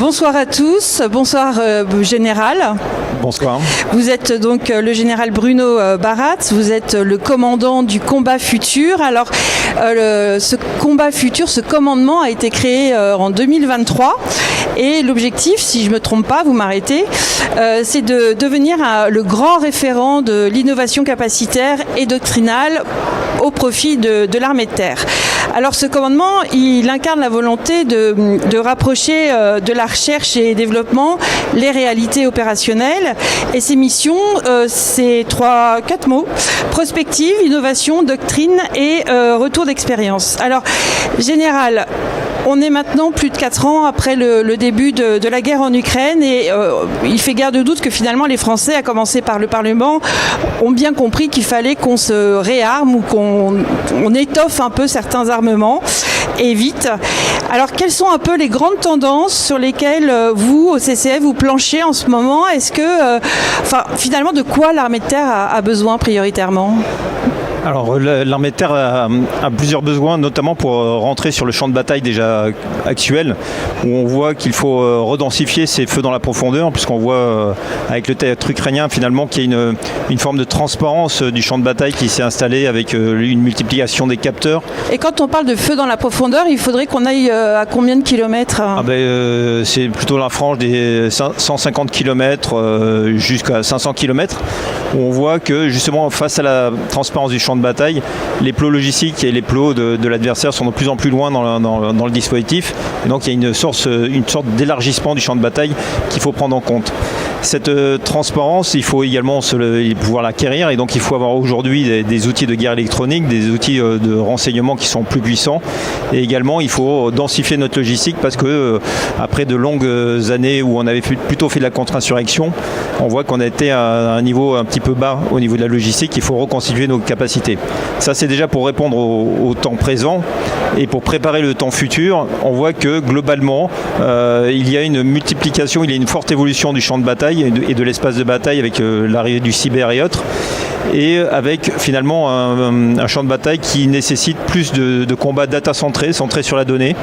Bonsoir à tous, bonsoir Général. Bonsoir. Vous êtes donc le général Bruno Barat, vous êtes le commandant du combat futur. Alors ce combat futur, ce commandement a été créé en 2023 et l'objectif, si je ne me trompe pas, vous m'arrêtez, c'est de devenir le grand référent de l'innovation capacitaire et doctrinale au profit de l'armée de terre. Alors ce commandement, il incarne la volonté de rapprocher de la recherche et développement les réalités opérationnelles. Et ses missions, c'est 4 mots: prospective, innovation, doctrine et retour d'expérience. Alors, Général, on est maintenant plus de 4 ans après le début de la guerre en Ukraine et il fait guère de doute que finalement les Français, à commencer par le Parlement, ont bien compris qu'il fallait qu'on se réarme ou qu'on étoffe un peu certains armements et vite. Alors quelles sont un peu les grandes tendances sur lesquelles vous, au CCF, vous planchez en ce moment? Est-ce que, finalement, de quoi l'armée de terre a besoin prioritairement ? Alors l'armée de terre a plusieurs besoins, notamment pour rentrer sur le champ de bataille déjà actuel, où on voit qu'il faut redensifier ces feux dans la profondeur, puisqu'on voit avec le théâtre ukrainien finalement qu'il y a une forme de transparence du champ de bataille qui s'est installée avec une multiplication des capteurs. Et quand on parle de feu dans la profondeur, il faudrait qu'on aille à combien de kilomètres? C'est plutôt la frange des 150 km jusqu'à 500 km, où on voit que justement face à la transparence du champ de bataille, les plots logistiques et les plots de l'adversaire sont de plus en plus loin dans le dispositif. Et donc il y a une sorte d'élargissement du champ de bataille qu'il faut prendre en compte. Cette transparence, il faut également pouvoir l'acquérir, et donc il faut avoir aujourd'hui des outils de guerre électronique, des outils de renseignement qui sont plus puissants, et également il faut densifier notre logistique parce que après de longues années où on avait plutôt fait de la contre-insurrection, on voit qu'on a été à un niveau un petit peu bas au niveau de la logistique. Il faut reconstituer nos capacités. Ça, c'est déjà pour répondre au temps présent, et pour préparer le temps futur. On voit que globalement il y a une multiplication, il y a une forte évolution du champ de bataille et de l'espace de bataille avec l'arrivée du cyber et autres, et avec finalement un champ de bataille qui nécessite plus de combats data centrés sur la donnée,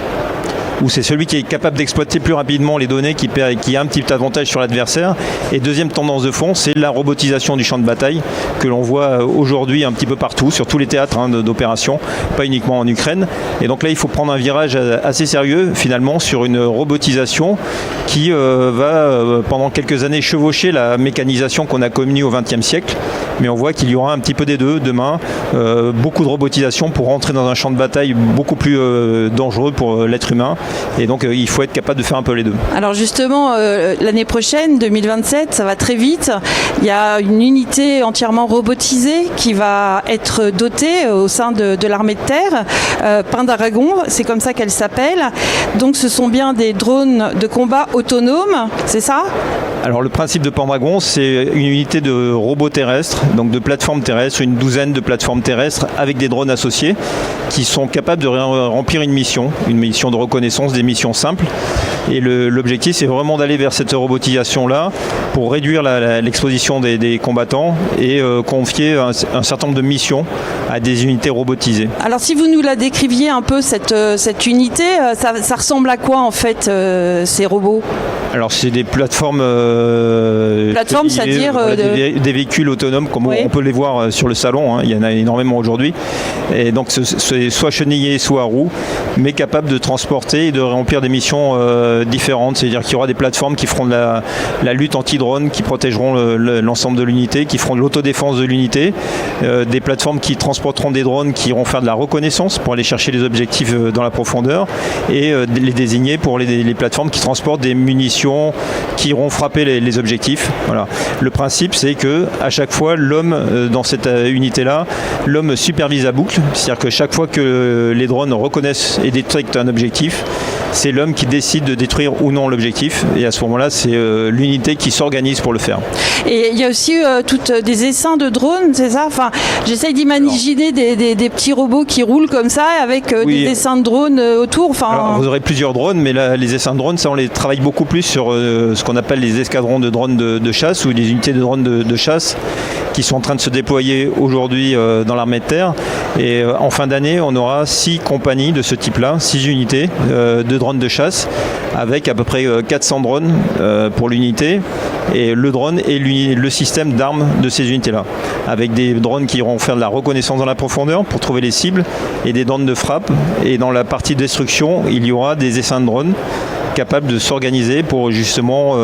où c'est celui qui est capable d'exploiter plus rapidement les données qui a un petit avantage sur l'adversaire. Et deuxième tendance de fond, c'est la robotisation du champ de bataille que l'on voit aujourd'hui un petit peu partout, sur tous les théâtres d'opération, pas uniquement en Ukraine. Et donc là, il faut prendre un virage assez sérieux finalement sur une robotisation qui va pendant quelques années chevaucher la mécanisation qu'on a connue au XXe siècle. Mais on voit qu'il y aura un petit peu des deux demain, beaucoup de robotisation pour rentrer dans un champ de bataille beaucoup plus dangereux pour l'être humain. Et donc il faut être capable de faire un peu les deux. Alors justement, l'année prochaine, 2027, ça va très vite. Il y a une unité entièrement robotisée qui va être dotée au sein de l'armée de terre, Pendragon, c'est comme ça qu'elle s'appelle. Donc ce sont bien des drones de combat autonomes, c'est ça ? Alors le principe de Pendragon, c'est une unité de robots terrestres, donc de plateformes terrestres, une douzaine de plateformes terrestres avec des drones associés qui sont capables de remplir une mission de reconnaissance, des missions simples. Et l'objectif, c'est vraiment d'aller vers cette robotisation-là pour réduire l'exposition des combattants et confier un certain nombre de missions à des unités robotisées. Alors si vous nous la décriviez un peu, cette unité, ça ressemble à quoi en fait, ces robots ? Alors c'est des plateformes, c'est-à-dire des véhicules autonomes comme on peut les voir sur le salon, il y en a énormément aujourd'hui. Et donc c'est soit chenillé, soit à roues, mais capable de transporter et de remplir des missions différentes. C'est-à-dire qu'il y aura des plateformes qui feront de la lutte anti-drone, qui protégeront l'ensemble de l'unité, qui feront de l'autodéfense de l'unité, des plateformes qui transporteront des drones qui iront faire de la reconnaissance pour aller chercher les objectifs dans la profondeur, et les désigner pour les plateformes qui transportent des munitions qui iront frapper les objectifs. Voilà. Le principe, c'est que à chaque fois, l'homme dans cette unité-là, l'homme supervise à boucle, c'est-à-dire que chaque fois que les drones reconnaissent et détectent un objectif, c'est l'homme qui décide de détruire ou non l'objectif, et à ce moment-là, c'est l'unité qui s'organise pour le faire. Et il y a aussi toutes des essaims de drones, c'est ça ? Enfin, j'essaye d'imaginer des petits robots qui roulent comme ça avec des essaims de drones autour. Alors, vous aurez plusieurs drones, mais là, les essaims de drones, ça on les travaille beaucoup plus sur ce qu'on appelle les escadrons de drones de chasse ou les unités de drones de chasse. qui sont en train de se déployer aujourd'hui dans l'armée de terre. Et en fin d'année, on aura 6 compagnies de ce type-là, 6 unités de drones de chasse, avec à peu près 400 drones pour l'unité, et le drone et le système d'armes de ces unités-là, avec des drones qui iront faire de la reconnaissance dans la profondeur pour trouver les cibles, et des drones de frappe. Et dans la partie destruction, il y aura des essaims de drones capables de s'organiser pour justement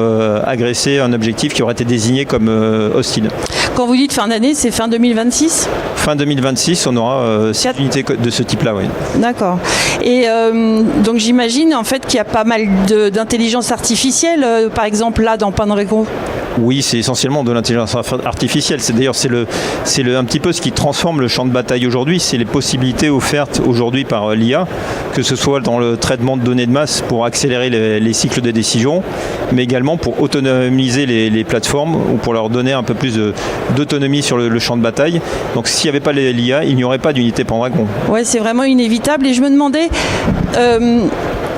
agresser un objectif qui aurait été désigné comme hostile. Quand vous dites fin d'année, c'est fin 2026 ? Fin 2026, on aura 7 unités de ce type-là, oui. D'accord. Et donc j'imagine en fait qu'il y a pas mal d'intelligence artificielle, par exemple là dans Pendragon. Oui, c'est essentiellement de l'intelligence artificielle. D'ailleurs, c'est un petit peu ce qui transforme le champ de bataille aujourd'hui. C'est les possibilités offertes aujourd'hui par l'IA, que ce soit dans le traitement de données de masse pour accélérer les cycles de décision, mais également pour autonomiser les plateformes ou pour leur donner un peu plus d'autonomie sur le champ de bataille. Donc s'il n'y avait pas l'IA, il n'y aurait pas d'unité Pendragon. Oui, c'est vraiment inévitable. Et je me demandais...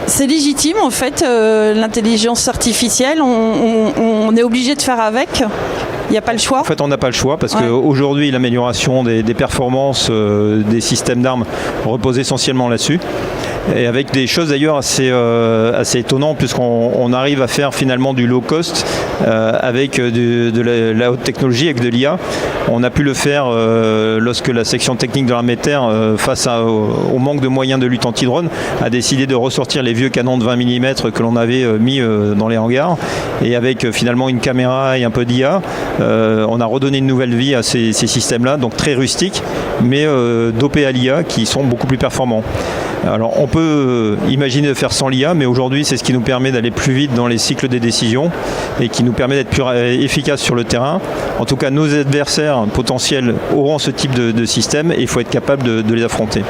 c'est légitime en fait, l'intelligence artificielle, on est obligé de faire avec, il n'y a pas le choix. En fait, on n'a pas le choix parce qu'aujourd'hui, l'amélioration des performances des systèmes d'armes repose essentiellement là-dessus. Et avec des choses d'ailleurs assez étonnantes, puisqu'on arrive à faire finalement du low cost avec de la haute technologie, avec de l'IA. On a pu le faire lorsque la section technique de l'armée de terre, face au manque de moyens de lutte anti-drone, a décidé de ressortir les vieux canons de 20 mm que l'on avait mis dans les hangars. Et avec finalement une caméra et un peu d'IA, on a redonné une nouvelle vie à ces systèmes-là, donc très rustiques, mais dopés à l'IA qui sont beaucoup plus performants. Alors on peut imaginer de faire sans l'IA, mais aujourd'hui c'est ce qui nous permet d'aller plus vite dans les cycles des décisions et qui nous permet d'être plus efficace sur le terrain. En tout cas, nos adversaires potentiels auront ce type de système et il faut être capable de les affronter.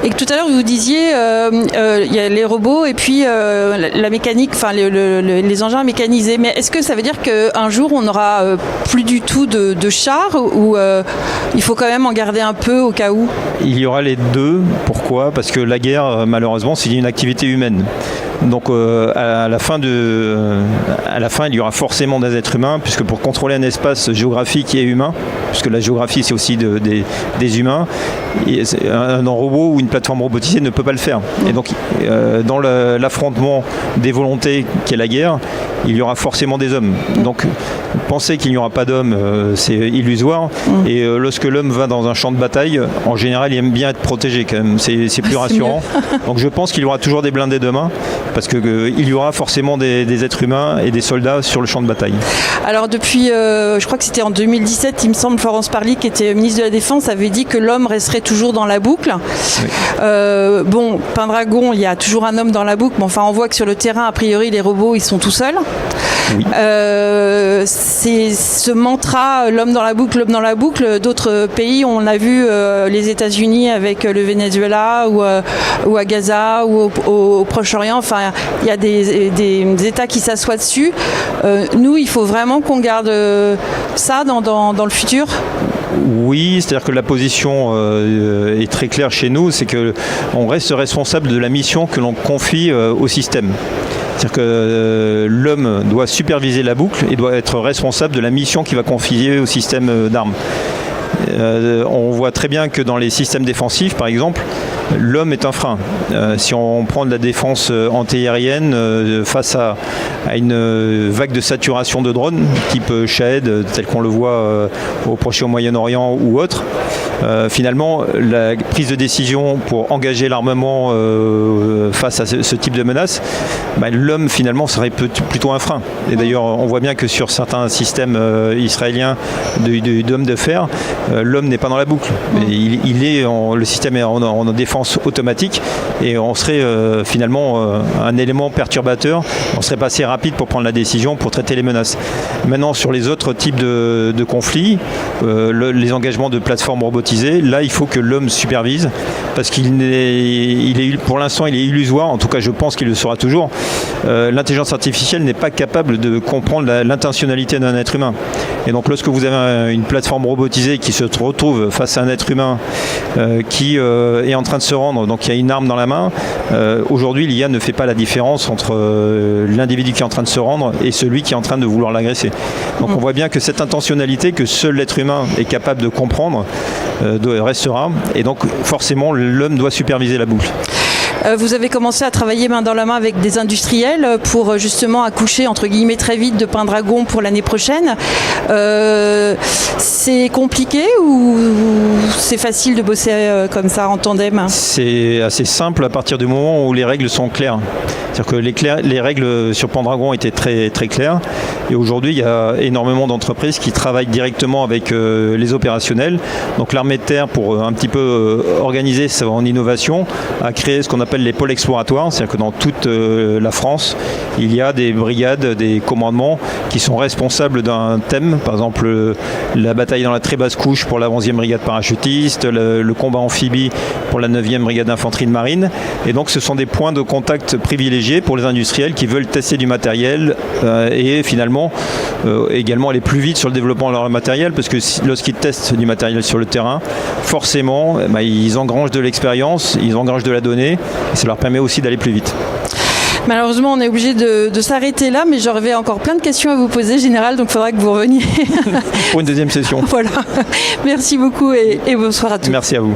Et que tout à l'heure vous disiez, il y a les robots et puis la mécanique, enfin les engins mécanisés. Mais est-ce que ça veut dire qu'un jour on n'aura plus du tout de chars ou il faut quand même en garder un peu au cas où ? Il y aura les deux. Pourquoi ? Parce que la guerre, malheureusement, c'est une activité humaine. Donc à la fin, il y aura forcément des êtres humains, puisque pour contrôler un espace géographique et humain, puisque la géographie c'est aussi des humains, un robot ou une plateforme robotisée ne peut pas le faire. Et donc dans l'affrontement des volontés qu'est la guerre, il y aura forcément des hommes. Donc penser qu'il n'y aura pas d'hommes, c'est illusoire. Et lorsque l'homme va dans un champ de bataille, en général, il aime bien être protégé quand même. C'est plus rassurant. Donc je pense qu'il y aura toujours des blindés demain, parce qu'il y aura forcément des êtres humains et des soldats sur le champ de bataille. Alors depuis, je crois que c'était en 2017, il me semble, Florence Parly, qui était ministre de la Défense, avait dit que l'homme resterait toujours dans la boucle. Oui. Bon, Pendragon, il y a toujours un homme dans la boucle, mais enfin on voit que sur le terrain, a priori, les robots, ils sont tout seuls. Oui. C'est ce mantra, l'homme dans la boucle, d'autres pays, on a vu les États-Unis avec le Venezuela ou à Gaza ou au Proche-Orient, enfin il y a des États qui s'assoient dessus. Nous, il faut vraiment qu'on garde ça dans le futur. Oui, c'est-à-dire que la position est très claire chez nous, c'est qu'on reste responsable de la mission que l'on confie au système. C'est-à-dire que l'homme doit superviser la boucle et doit être responsable de la mission qu'il va confier au système d'armes. On voit très bien que dans les systèmes défensifs, par exemple, l'homme est un frein. Si on prend de la défense antiaérienne face à une vague de saturation de drones, type Shahed, tel qu'on le voit au Proche et au Moyen-Orient ou autre, finalement, la prise de décision pour engager l'armement face à ce type de menace, l'homme finalement serait système un frein. Et d'ailleurs, on voit bien que sur certains systèmes israéliens d'hommes de fer, l'homme n'est pas dans la boucle. Le système est en défense automatique et on serait finalement un élément perturbateur. On serait pas assez rapide pour prendre la décision, pour traiter les menaces. Maintenant, sur les autres types de conflits, les engagements de plateformes robotisées, là, il faut que l'homme supervise parce pour l'instant, il est illusoire. En tout cas, je pense qu'il le sera toujours. L'intelligence artificielle n'est pas capable de comprendre l'intentionnalité d'un être humain. Et donc lorsque vous avez une plateforme robotisée qui se retrouve face à un être humain qui est en train de se rendre, donc il y a une arme dans la main, aujourd'hui l'IA ne fait pas la différence entre l'individu qui est en train de se rendre et celui qui est en train de vouloir l'agresser. Donc on voit bien que cette intentionnalité que seul l'être humain est capable de comprendre restera, et donc forcément l'homme doit superviser la boucle. Vous avez commencé à travailler main dans la main avec des industriels pour justement accoucher entre guillemets très vite de Pendragon pour l'année prochaine. C'est compliqué ou c'est facile de bosser comme ça en tandem? C'est assez simple à partir du moment où les règles sont claires. C'est-à-dire que les règles sur Pendragon étaient très, très claires. Et aujourd'hui, il y a énormément d'entreprises qui travaillent directement avec les opérationnels. Donc l'armée de terre, pour un petit peu organiser en innovation, a créé ce qu'on appelle les pôles exploratoires. C'est-à-dire que dans toute la France, il y a des brigades, des commandements qui sont responsables d'un thème. Par exemple, la bataille dans la très basse couche pour la 11e brigade parachutiste, le combat amphibie pour la 9e brigade d'infanterie de marine. Et donc ce sont des points de contact privilégiés pour les industriels qui veulent tester du matériel et finalement également aller plus vite sur le développement de leur matériel, parce que lorsqu'ils testent du matériel sur le terrain, forcément ils engrangent de l'expérience, ils engrangent de la donnée, et ça leur permet aussi d'aller plus vite. Malheureusement, on est obligé de s'arrêter là, mais j'aurais encore plein de questions à vous poser, Général, donc il faudra que vous reveniez. Pour une deuxième session. Voilà. Merci beaucoup et bonsoir à tous. Merci à vous.